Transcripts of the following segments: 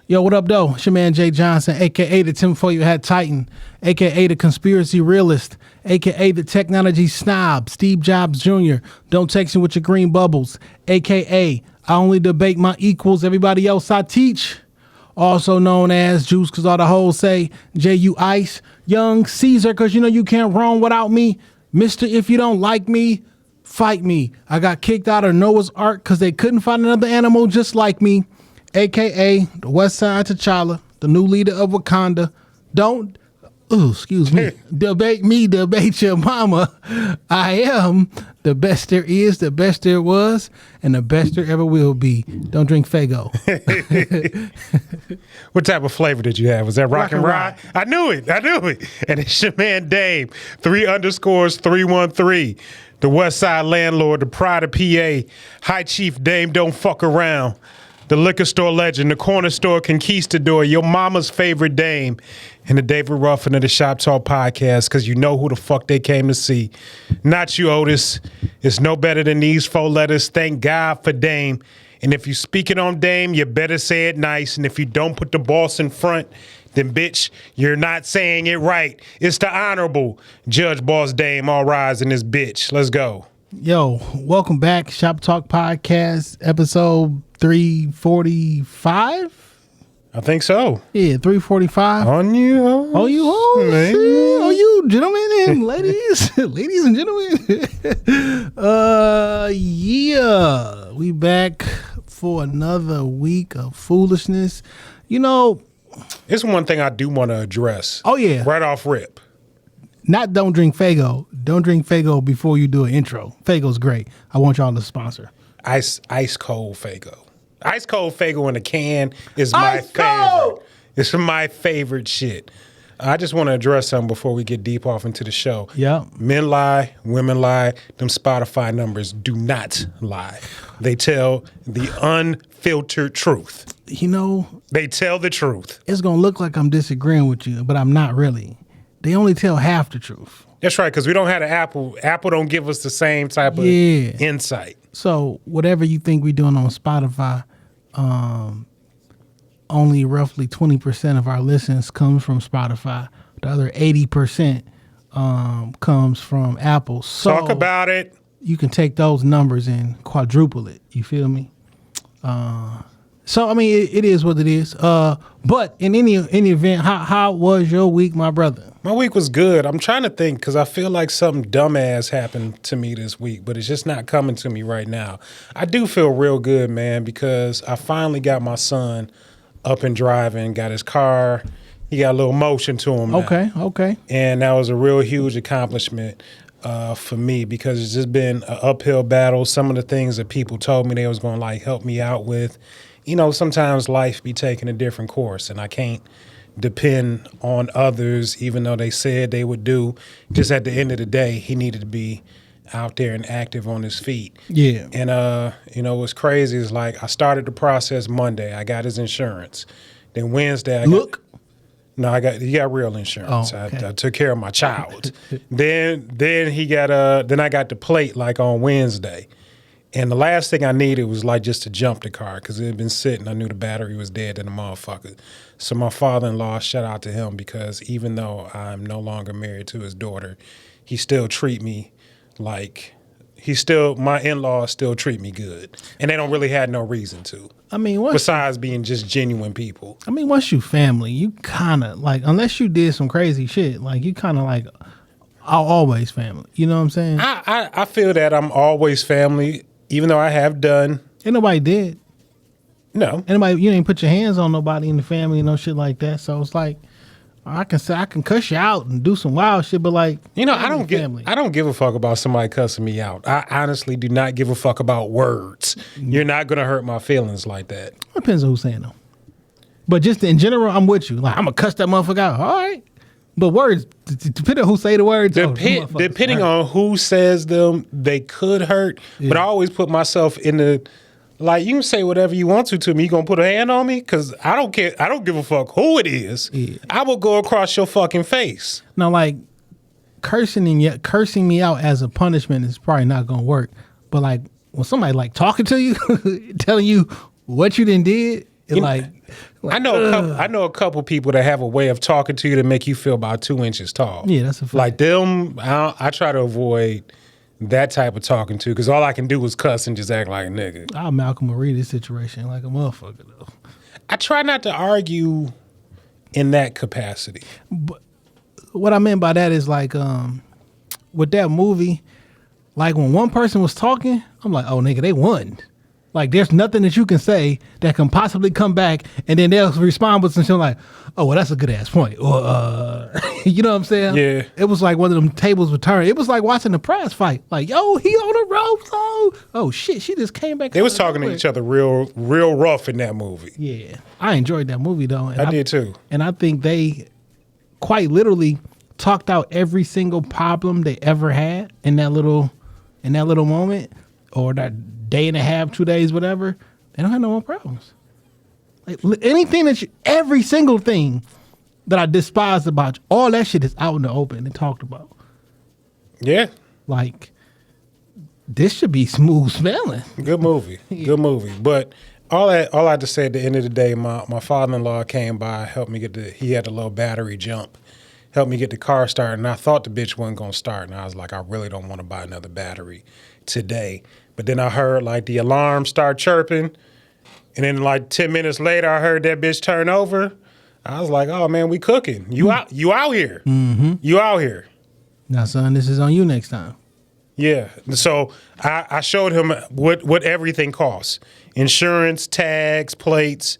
Yo, what up, though? It's your man, Jay Johnson, a.k.a. the tinfoil hat titan, a.k.a. the conspiracy realist, a.k.a. the technology snob, Steve Jobs Jr. Don't text me with your green bubbles, a.k.a. I only debate my equals, everybody else I teach. Also known as Juice, because all the hoes say J.U. Ice, Young Caesar, because you know you can't roam without me. Mr. If you don't like me, fight me. I got kicked out of Noah's Ark because they couldn't find another animal just like me. A.K.A. the West Side T'Challa, the new leader of Wakanda. Don't, debate me, debate your mama. I am the best there is, the best there was, and the best there ever will be. Don't drink Faygo. What type of flavor did you have? Was that rock and rye? I knew it. And it's your man Dave, 3_313. The West Side landlord, the pride of PA, High Chief Dame, don't fuck around. The liquor store legend, the corner store conquistador, your mama's favorite dame, and the David Ruffin of the Shop Talk Podcast, because you know who the fuck they came to see. Not you, Otis. It's no better than these 4 letters. Thank God for Dame. And if you speaking on Dame, you better say it nice. And if you don't put the boss in front, then bitch, you're not saying it right. It's the Honorable Judge Boss Dame. All rise in this bitch. Let's go. Yo, welcome back. Shop Talk Podcast, episode 345. I think so. Yeah, 345. On you hoes. Oh, you hoes. Oh, you gentlemen and ladies. Ladies and gentlemen. Yeah. We back for another week of foolishness. You know. It's one thing I do want to address. Oh, yeah. Right off rip. Not don't drink Faygo. Don't drink Faygo before you do an intro. Faygo's great. I want y'all to sponsor. Ice cold Faygo. Ice cold Faygo in a can is my favorite. It's my favorite shit. I just want to address something before we get deep off into the show. Yeah. Men lie, women lie. Them Spotify numbers do not lie. They tell the unfiltered truth. You know, they tell the truth. It's going to look like I'm disagreeing with you, but I'm not really. They only tell half the truth. That's right, because we don't have an Apple. Apple don't give us the same type of insight. So whatever you think we're doing on Spotify, only roughly 20% of our listens comes from Spotify. The other 80% comes from Apple. So talk about it. You can take those numbers and quadruple it. You feel me? So I mean, it is what it is. But in any event, how was your week, my brother? My week was good. I'm trying to think because I feel like something dumbass happened to me this week, but it's just not coming to me right now. I do feel real good, man, because I finally got my son up and driving, got his car. He got a little motion to him now. Okay. And that was a real huge accomplishment for me because it's just been an uphill battle. Some of the things that people told me they was going to like help me out with. You know, sometimes life be taking a different course, and I can't depend on others, even though they said they would do. Just at the end of the day, he needed to be out there and active on his feet. Yeah. And, you know, what's crazy is like I started the process Monday. I got his insurance. Then Wednesday, he got real insurance. Oh, okay. I took care of my child. then I got the plate like on Wednesday. And the last thing I needed was like just to jump the car because it had been sitting. I knew the battery was dead in the motherfucker. So my father-in-law, shout out to him because even though I'm no longer married to his daughter, he still treat me like my in-laws still treat me good. And they don't really have no reason to. I mean, besides being just genuine people. I mean, once you family, you kind of like, unless you did some crazy shit, like you kind of like always family. You know what I'm saying? I feel that I'm always family. Even though I have done. Ain't nobody dead. No. You ain't put your hands on nobody in the family and no shit like that. So it's like, I can cuss you out and do some wild shit, but like, you know, I don't give a fuck about somebody cussing me out. I honestly do not give a fuck about words. You're not going to hurt my feelings like that. Depends on who's saying them. But just in general, I'm with you. Like, I'm going to cuss that motherfucker out. All right. But words, depending on who say the words. Depending on who says them, they could hurt. Yeah. But I always put myself in the, like, you can say whatever you want to me. You gonna put a hand on me? Because I don't care. I don't give a fuck who it is. Yeah. I will go across your fucking face. Now, like, cursing me out as a punishment is probably not gonna work. But like, when somebody like talking to you, telling you what you done did, I know a couple people that have a way of talking to you to make you feel about 2 inches tall. Yeah, that's a fact. Like them, I try to avoid that type of talking to because all I can do is cuss and just act like a nigga. I'll Malcolm Marie this situation like a motherfucker though. I try not to argue in that capacity. But what I meant by that is like with that movie, like when one person was talking, I'm like, oh nigga, they won. Like there's nothing that you can say that can possibly come back, and then they'll respond with some shit like, oh well, that's a good ass point, or you know what I'm saying? Yeah. It was like one of them tables would turn. It was like watching the prize fight. Like, yo, he on the ropes. Oh shit, she just came back. They was talking to each other real rough in that movie. Yeah, I enjoyed that movie though. And I did too. And I think they quite literally talked out every single problem they ever had in that little moment, or that day and a half, 2 days, whatever. They don't have no more problems. Like anything every single thing that I despised about you, all that shit is out in the open and talked about. Yeah. Like this should be smooth smelling. Good movie. Good movie. But all I had to say at the end of the day, my father-in-law came by, helped me he had a little battery jump, helped me get the car started, and I thought the bitch wasn't going to start, and I was like, I really don't want to buy another battery today. But then I heard like the alarm start chirping, and then like 10 minutes later, I heard that bitch turn over. I was like, oh man, we cooking. You out here. Mm-hmm. You out here. Now, son, this is on you next time. Yeah. So I showed him what everything costs. Insurance, tags, plates.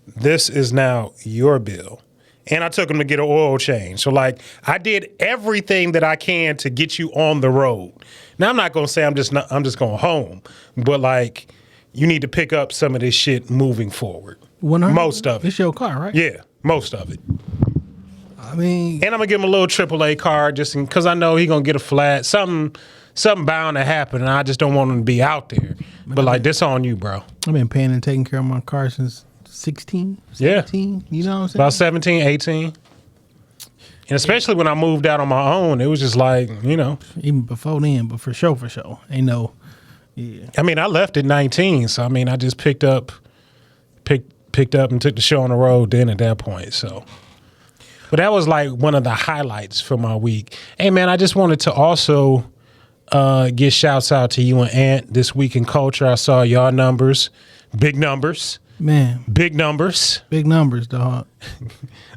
This is now your bill. And I took him to get an oil change. So like I did everything that I can to get you on the road. Now I'm not gonna say I'm just going home, but like you need to pick up some of this shit moving forward. 100? Most of it. It's your car, right? Yeah, most of it. I mean, and I'm gonna give him a little AAA card just because I know he gonna get a flat. Something bound to happen, and I just don't want him to be out there. But like this on you, bro. I've been paying and taking care of my car since 16, 17, you know what I'm saying? About 17, 18. And especially when I moved out on my own, it was just like, you know. Even before then, but for sure. Ain't no, yeah. I mean, I left at 19, so I mean, I just picked up and took the show on the road then at that point, so. But that was like one of the highlights for my week. Hey, man, I just wanted to also give shouts out to you and Ant this week in culture. I saw y'all numbers, big numbers. Man. Big numbers. Big numbers, dog.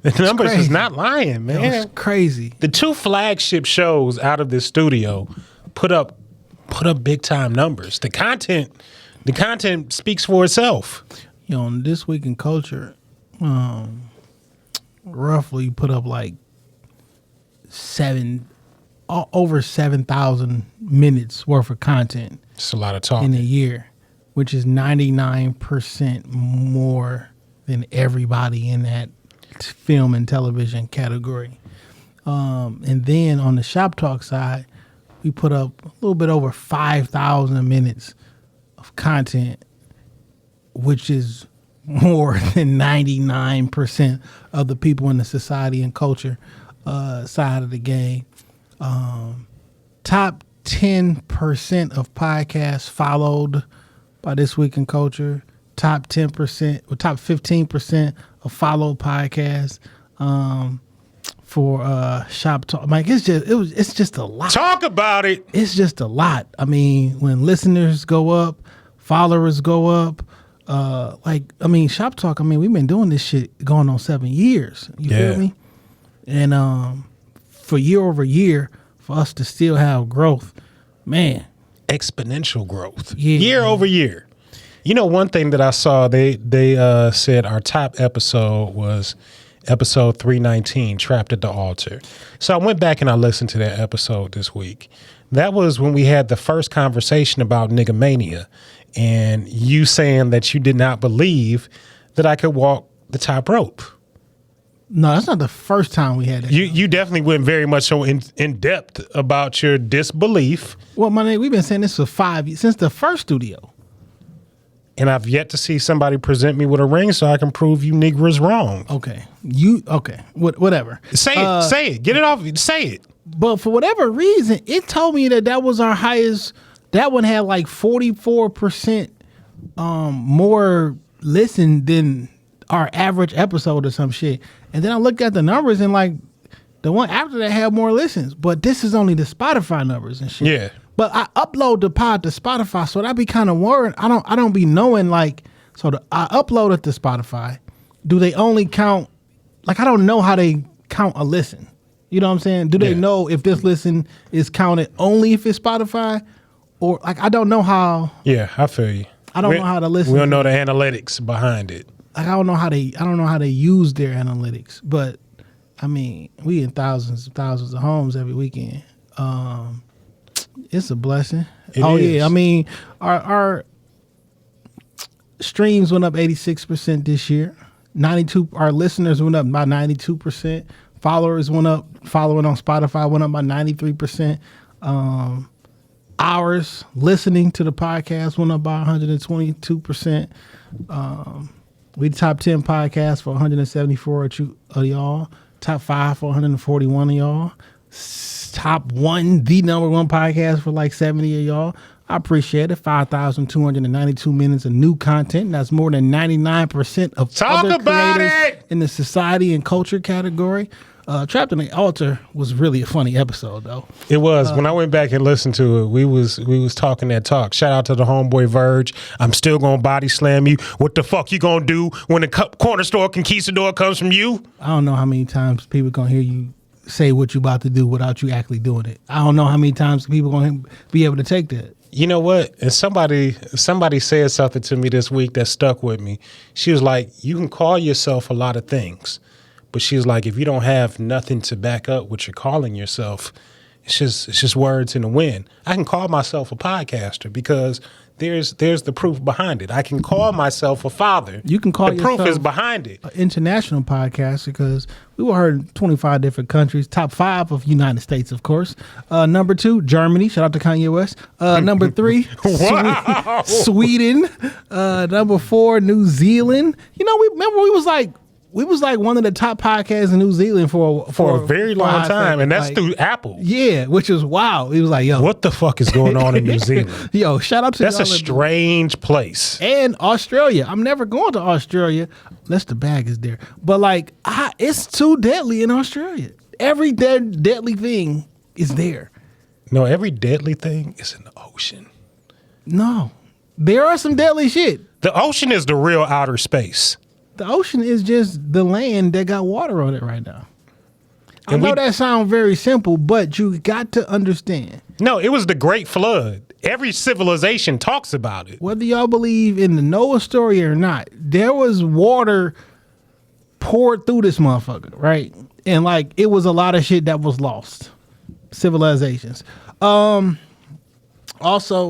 The numbers is not lying, man. It's crazy. The 2 flagship shows out of this studio put up big time numbers. The content speaks for itself. You know, this week in culture, roughly put up like over 7,000 minutes worth of content. It's a lot of talking in a year, which is 99% more than everybody in that film and television category. And then on the Shop Talk side, we put up a little bit over 5,000 minutes of content, which is more than 99% of the people in the society and culture side of the game. Top 10% of podcasts followed by This Week in Culture. Top 10% or top 15% of followed podcasts for Shop Talk. Like it's just a lot. Talk about it. It's just a lot. I mean, when listeners go up, followers go up. Shop Talk. I mean, we've been doing this shit going on 7 years. You feel me? And for year over year, for us to still have growth, man, exponential growth, year over year. You know, one thing that I saw, they said our top episode was episode 319, Trapped at the Altar. So I went back and I listened to that episode this week. That was when we had the first conversation about nigga mania, and you saying that you did not believe that I could walk the top rope. No, that's not the first time we had that. You definitely went very much so in depth about your disbelief. Well, my nigga, we've been saying this for 5 years, since the first studio. And I've yet to see somebody present me with a ring so I can prove you niggas wrong. Okay. Whatever. Say it. Get it off. Say it. But for whatever reason, it told me that was our highest. That one had like 44% more listened than our average episode or some shit. And then I looked at the numbers and like the one after that had more listens. But this is only the Spotify numbers and shit. Yeah. But I upload the pod to Spotify, so that be kind of worried. I don't be knowing like. So I upload it to Spotify. Do they only count? Like I don't know how they count a listen. You know what I'm saying? Do they know if this listen is counted only if it's Spotify, or like I don't know how. Yeah, I feel you. I don't know how to listen. We don't know the analytics behind it. Like I don't know how they use their analytics. But I mean, we in thousands of homes every weekend. It's a blessing. It is. Yeah, I mean, our streams went up 86% this year. 92. Our listeners went up by 92%. Followers went up. Following on Spotify went up by 93%. Hours listening to the podcast went up by 122%. We top 10 podcasts for 174 of y'all. Top 5 for 141 of y'all. Top 1, the number 1 podcast for like 70 of y'all. I appreciate it. 5,292 minutes of new content. That's more than 99% of other creators in the society and culture category. Trapped in the Altar was really a funny episode, though. It was. When I went back and listened to it, we was talking that talk. Shout out to the homeboy Verge. I'm still gonna body slam you. What the fuck you gonna do when the corner store conquistador comes from you? I don't know how many times people gonna hear you say what you about to do without you actually doing it. I don't know how many times people gonna be able to take that. You know what? And somebody said something to me this week that stuck with me. She was like, you can call yourself a lot of things, but she was like, if you don't have nothing to back up what you're calling yourself, it's just words in the wind. I can call myself a podcaster because there's the proof behind it. I can call myself a father. You can call yourself proof is behind it. An international podcast because we were heard in 25 different countries. Top 5 of United States, of course. Number 2, Germany. Shout out to Kanye West. Number 3, wow. Sweden. Number 4, New Zealand. You know, we was like one of the top podcasts in New Zealand for a very long time, and that's like, through Apple. Yeah, which is wow. It was like, yo, what the fuck is going on in New Zealand? Yo, shout out to that's a strange place. And Australia. I'm never going to Australia unless the bag is there. But like, it's too deadly in Australia. Every deadly thing is there. No, every deadly thing is in the ocean. No, there are some deadly shit. The ocean is the real outer space. The ocean is just the land that got water on it right now. I know that sounds very simple, but you got to understand. No, it was the Great Flood. Every civilization talks about it. Whether y'all believe in the Noah story or not, there was water poured through this motherfucker, right? And like, it was a lot of shit that was lost. Civilizations. Also,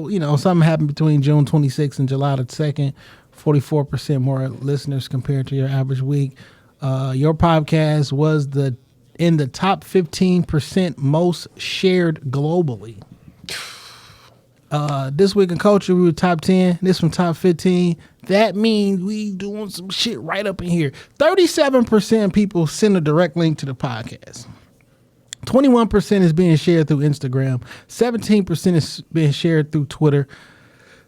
you know, something happened between June 26th and July the 2nd. 44% more listeners compared to your average week. Your podcast was in the top 15% most shared globally. This week in culture, we were top 10. This from top 15. That means we doing some shit right up in here. 37% people send a direct link to the podcast. 21% is being shared through Instagram. 17% is being shared through Twitter.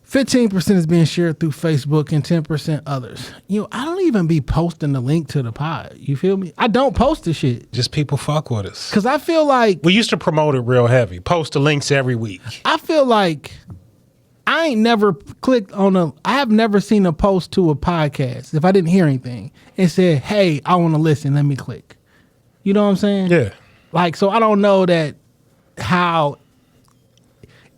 15% is being shared through Facebook and 10% others. You know, I don't even be posting the link to the pod. You feel me? I don't post the shit. Just people fuck with us. Because I feel like... We used to promote it real heavy. Post the links every week. I feel like I ain't never clicked on I have never seen a post to a podcast if I didn't hear anything and said, hey, I want to listen. Let me click. You know what I'm saying? Yeah. Like, so I don't know how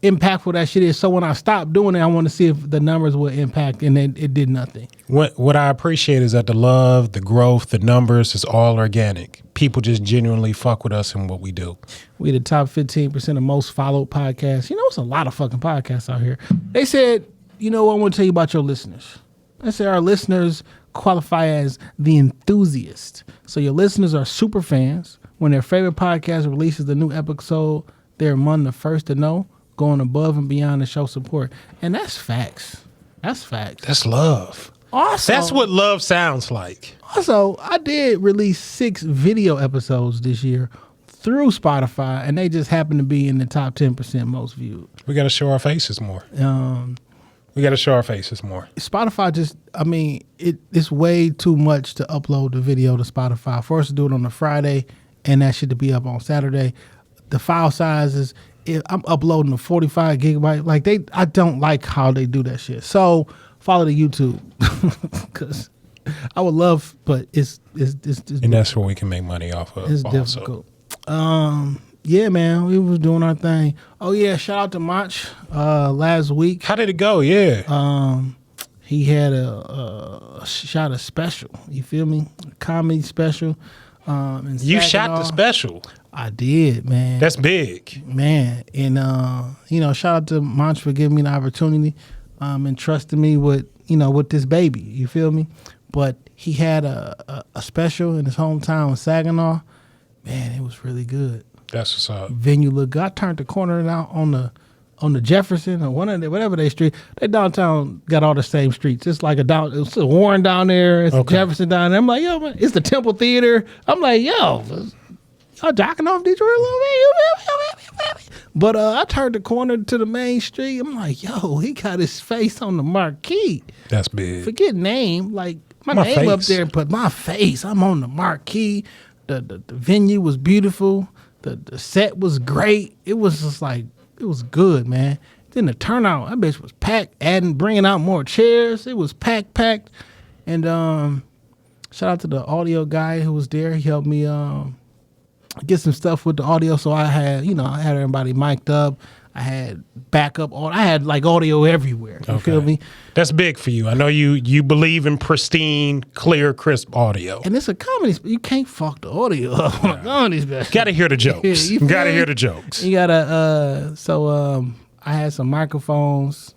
impactful that shit is. So when I stopped doing it, I want to see if the numbers would impact, and it did nothing. What I appreciate is that the love, the growth, the numbers is all organic. People just genuinely fuck with us and what we do. We the top 15% of most followed podcasts. You know, it's a lot of fucking podcasts out here. They said, you know what, I want to tell you about your listeners. They said our listeners qualify as the enthusiast. So your listeners are super fans. When their favorite podcast releases a new episode, they're among the first to know, going above and beyond to show support. And that's facts. That's facts. That's love. Also, that's what love sounds like. Also, I did release 6 video episodes this year through Spotify, and they just happen to be in the top 10% most viewed. We got to show our faces more. We got to show our faces more. Spotify it's way too much to upload the video to Spotify. For us to do it on a Friday and that shit to be up on Saturday, the file sizes, I'm uploading a 45 gigabyte. Like I don't like how they do that shit. So follow the YouTube because I would love, but it's and that's where we can make money off of. It's also difficult. Yeah, man, we was doing our thing. Oh yeah, shout out to Mach last week. How did it go? Yeah. He had a shot a special. You feel me? A comedy special. You shot the special. I did, man. That's big, man. And shout out to Mach for giving me the opportunity, and trusting me with this baby. You feel me? But he had a special in his hometown, Saginaw. Man, it was really good. That's what's up. Venue look good. I turned the corner out on the Jefferson or whatever they street. They downtown got all the same streets. It's like it's a Warren down there. It's a Jefferson down there. I'm like, yo, man, it's the Temple Theater. I'm like, yo, y'all jocking off Detroit a little bit. But I turned the corner to the main street. I'm like, yo, he got his face on the marquee. That's big. Forget name, like my name face up there, but my face, I'm on the marquee. The venue was beautiful. The set was great. It was just like, it was good, man. Then the turnout, that bitch was packed, bringing out more chairs. It was packed. And shout out to the audio guy who was there. He helped me get some stuff with the audio. So I had everybody mic'd up. I had backup. I had like audio everywhere. You feel me? That's big for you. I know you believe in pristine, clear, crisp audio. And it's a comedy. You can't fuck the audio up on a comedy special. Got to hear the jokes. You got to hear the jokes. You got to, I had some microphones,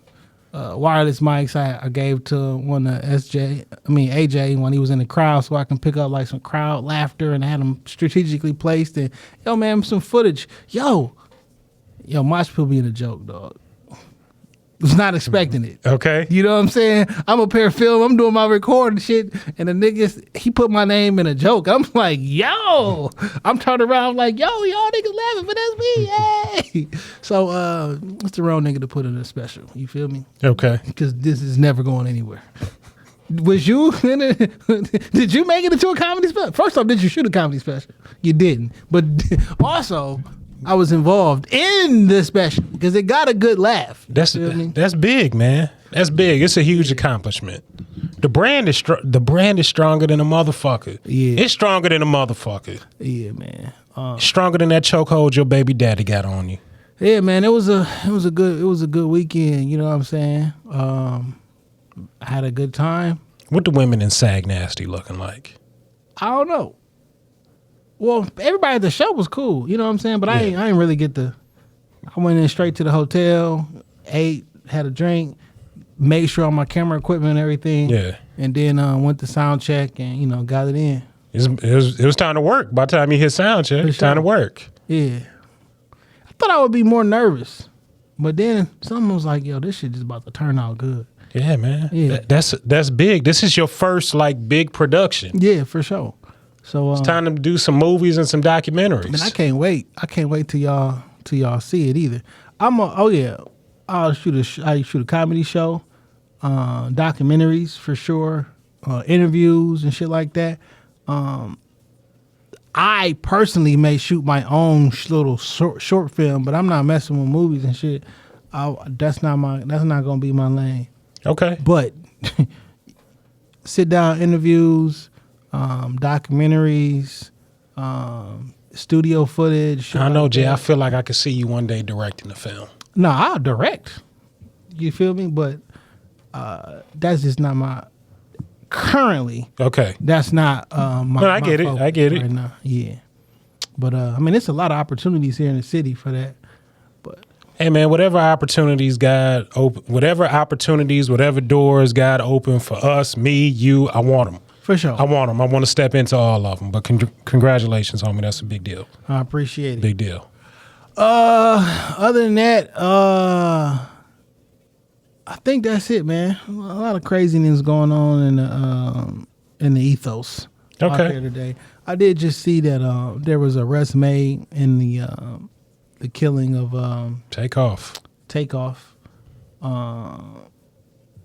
wireless mics I gave to one of AJ when he was in the crowd so I can pick up like some crowd laughter, and I had them strategically placed. And, yo, man, some footage. Yo, Mosh people being a joke, dog. Was not expecting it. Okay. You know what I'm saying? I'm up here film. I'm doing my recording shit. And the niggas, he put my name in a joke. I'm like, yo. I'm turning around like, yo, y'all niggas laughing, but that's me. Yay. So it's the wrong nigga to put in a special. You feel me? Okay. Because this is never going anywhere. Was you in it? Did you make it into a comedy special? First off, did you shoot a comedy special? You didn't. But also, I was involved in the special because it got a good laugh. That's big, man. That's big. It's a huge accomplishment. The brand is stronger than a motherfucker. Yeah, it's stronger than a motherfucker. Yeah, man. Stronger than that chokehold your baby daddy got on you. Yeah, man. It was a good weekend. You know what I'm saying? I had a good time. What the women in Sag Nasty looking like? I don't know. Well, everybody at the show was cool, you know what I'm saying? But I ain't really I went in straight to the hotel, ate, had a drink, made sure all my camera equipment and everything. Yeah. And then went to sound check and, got it in. It was time to work. By the time you hit sound check, it's time to work. Yeah. I thought I would be more nervous. But then someone was like, yo, this shit just about to turn out good. Yeah, man. Yeah. That's big. This is your first big production. Yeah, for sure. So it's time to do some movies and some documentaries. Man, I can't wait. I can't wait till y'all see it either. I'll shoot a comedy show, documentaries for sure, interviews and shit like that. I personally may shoot my own little short film, but I'm not messing with movies and shit. That's not gonna be my lane. Okay. But sit down interviews, documentaries, studio footage. I know, Jay. I feel like I could see you one day directing the film. No, I'll direct. You feel me? But that's just not my currently. Okay. That's not my. No, I get it. I get it. Right now. Yeah. But it's a lot of opportunities here in the city for that. But hey, man, whatever opportunities, whatever doors God open for us, me, you, I want them. For sure. I want them. I want to step into all of them. But congratulations, homie. That's a big deal. I appreciate it. Big deal. Other than that, I think that's it, man. A lot of craziness going on in the ethos out there today. I did just see that there was a arrest made in the killing of Takeoff.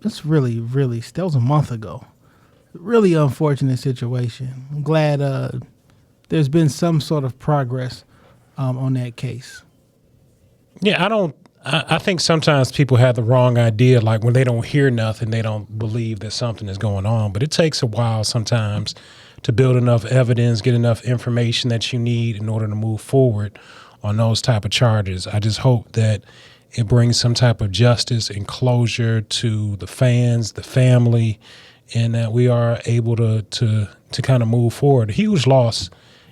That's really, really, that was a month ago. Really unfortunate situation. I'm glad there's been some sort of progress on that case. Yeah, I think sometimes people have the wrong idea. Like when they don't hear nothing, they don't believe that something is going on. But it takes a while sometimes to build enough evidence, get enough information that you need in order to move forward on those type of charges. I just hope that it brings some type of justice and closure to the fans, the family, and that we are able to kind of move forward. A huge loss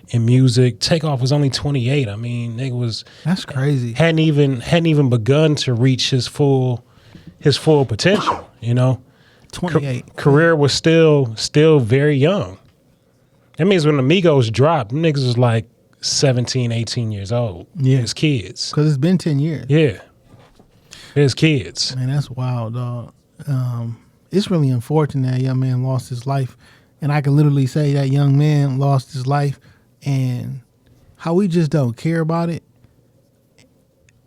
in music. Takeoff was only 28. I mean, That's crazy. hadn't even begun to reach his full potential. 28. Career was still very young. That means when the Migos dropped, them niggas was like 17, 18 years old. Yeah. As kids. Because it's been 10 years. Yeah. As kids. Man, that's wild, dog. It's really unfortunate that young man lost his life. And I can literally say that young man lost his life and how we just don't care about it.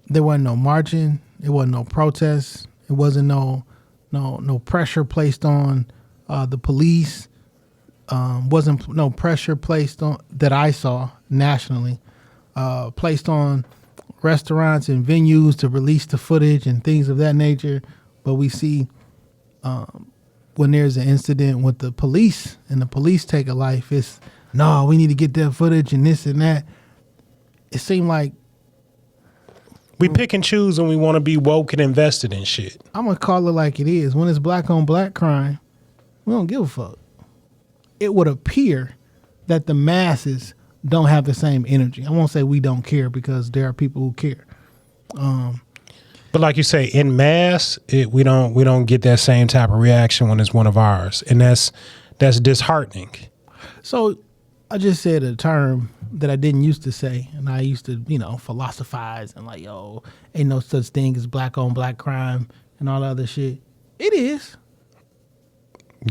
There wasn't no marching. There wasn't no protests. It wasn't no pressure placed on the police. Wasn't no pressure placed on that I saw nationally, placed on restaurants and venues to release the footage and things of that nature. But we see when there's an incident with the police and the police take a life, it's no, we need to get that footage and this and that. It seemed like we pick and choose when we want to be woke and invested in shit. I'm gonna call it like it is. When it's black on black crime, we don't give a fuck. It would appear that the masses don't have the same energy. I won't say we don't care because there are people who care. But like you say, in mass, we don't get that same type of reaction when it's one of ours, and that's disheartening. So I just said a term that I didn't used to say, and I used to, philosophize and like, yo, ain't no such thing as black on black crime and all that other shit. It is.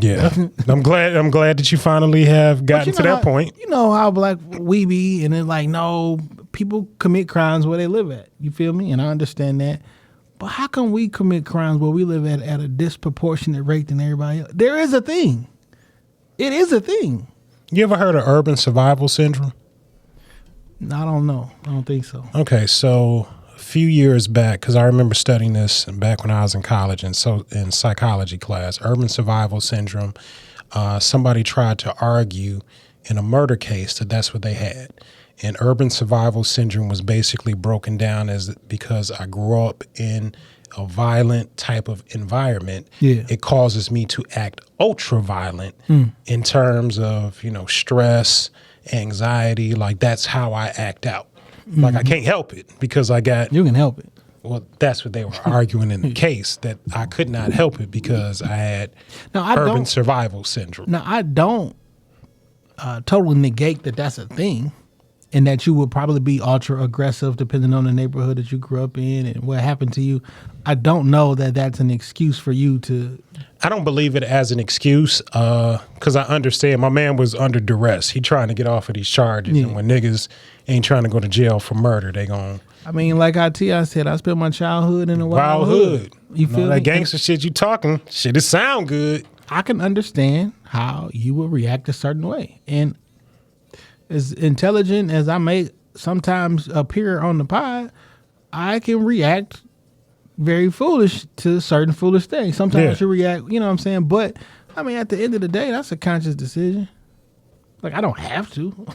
Yeah, I'm glad that you finally have gotten to that point. You know how black we be, and then like, no, people commit crimes where they live at. You feel me? And I understand that. But how come we commit crimes where we live at a disproportionate rate than everybody else? There is a thing. It is a thing. You ever heard of urban survival syndrome? I don't know. I don't think so. Okay, so a few years back, because I remember studying this back when I was in college and so in psychology class, urban survival syndrome, somebody tried to argue in a murder case that that's what they had. And urban survival syndrome was basically broken down as because I grew up in a violent type of environment. Yeah. It causes me to act ultra violent in terms of, stress, anxiety. Like that's how I act out. Like I can't help it because I got... You can help it. Well, that's what they were arguing in the case, that I could not help it because I had urban survival syndrome. Now, I don't totally negate that that's a thing and that you would probably be ultra aggressive depending on the neighborhood that you grew up in and what happened to you. I don't know that that's an excuse for you to... I don't believe it as an excuse because I understand my man was under duress. He trying to get off of these charges. Yeah. And when niggas ain't trying to go to jail for murder, they gon'... I mean, like I said, I spent my childhood in a wild hood. You feel that gangster shit you talking? Shit, it sound good. I can understand how you would react a certain way. And as intelligent as I may sometimes appear on the pod, I can react very foolish to certain foolish things. Sometimes you react, you know what I'm saying? But, I mean, at the end of the day, that's a conscious decision. Like, I don't have to.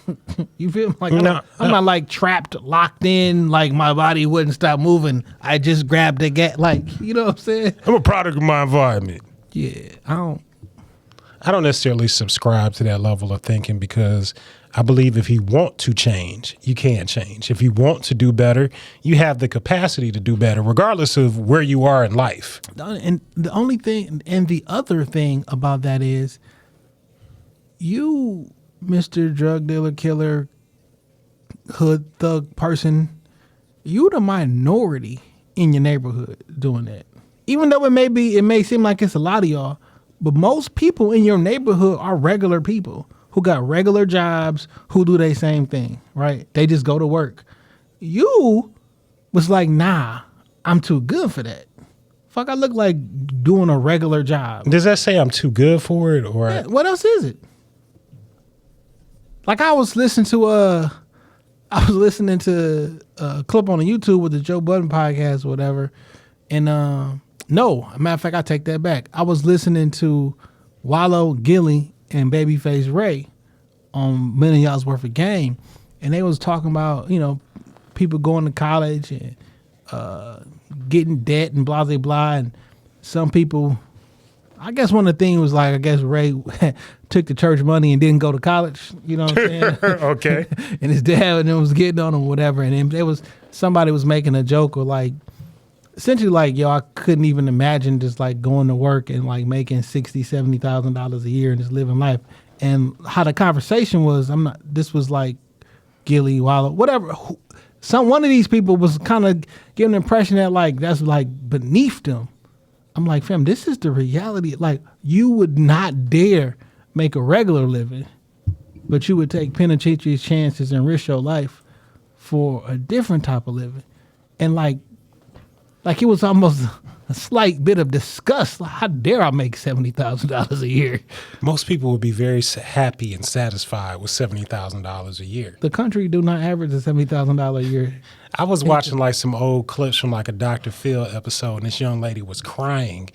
You feel me? Like, I'm not, like, trapped, locked in, like, my body wouldn't stop moving. I just grabbed the gat, like, you know what I'm saying? I'm a product of my environment. Yeah, I don't necessarily subscribe to that level of thinking because I believe if you want to change, you can change. If you want to do better, you have the capacity to do better, regardless of where you are in life. And the only thing, and the other thing about that is, you, Mr. Drug Dealer, Killer, Hood Thug person, you the minority in your neighborhood doing that. Even though it may seem like it's a lot of y'all, but most people in your neighborhood are regular people who got regular jobs, who do their same thing, right? They just go to work. You was like, nah, I'm too good for that. Fuck, I look like doing a regular job. Does that say I'm too good for it, or Yeah, what else is it? Like I was listening to a clip on the YouTube with the Joe Budden podcast or whatever, and no, matter of fact, I take that back. I was listening to Wallow, Gilly, and Babyface Ray on $1 Million Worth of Game, and they was talking about, you know, people going to college and getting debt and blah blah blah, and some people, I guess one of the things was like, I guess Ray took the church money and didn't go to college, you know what I'm saying? okay? And his dad was getting on him or whatever, and then somebody was making a joke or like, essentially like, yo, I couldn't even imagine just like going to work and like making $60,000-$70,000 a year and just living life. And how the conversation was, this was like Gilly, Wallow, whatever. One of these people was kind of giving the impression that like that's like beneath them. I'm like, fam, this is the reality. Like, you would not dare make a regular living, but you would take penitentiary chances and risk your life for a different type of living. And like it was almost a slight bit of disgust. Like, how dare I make $70,000 a year? Most people would be very happy and satisfied with $70,000 a year. The country do not average a $70,000 a year. I was watching like some old clips from like a Dr. Phil episode, and this young lady was crying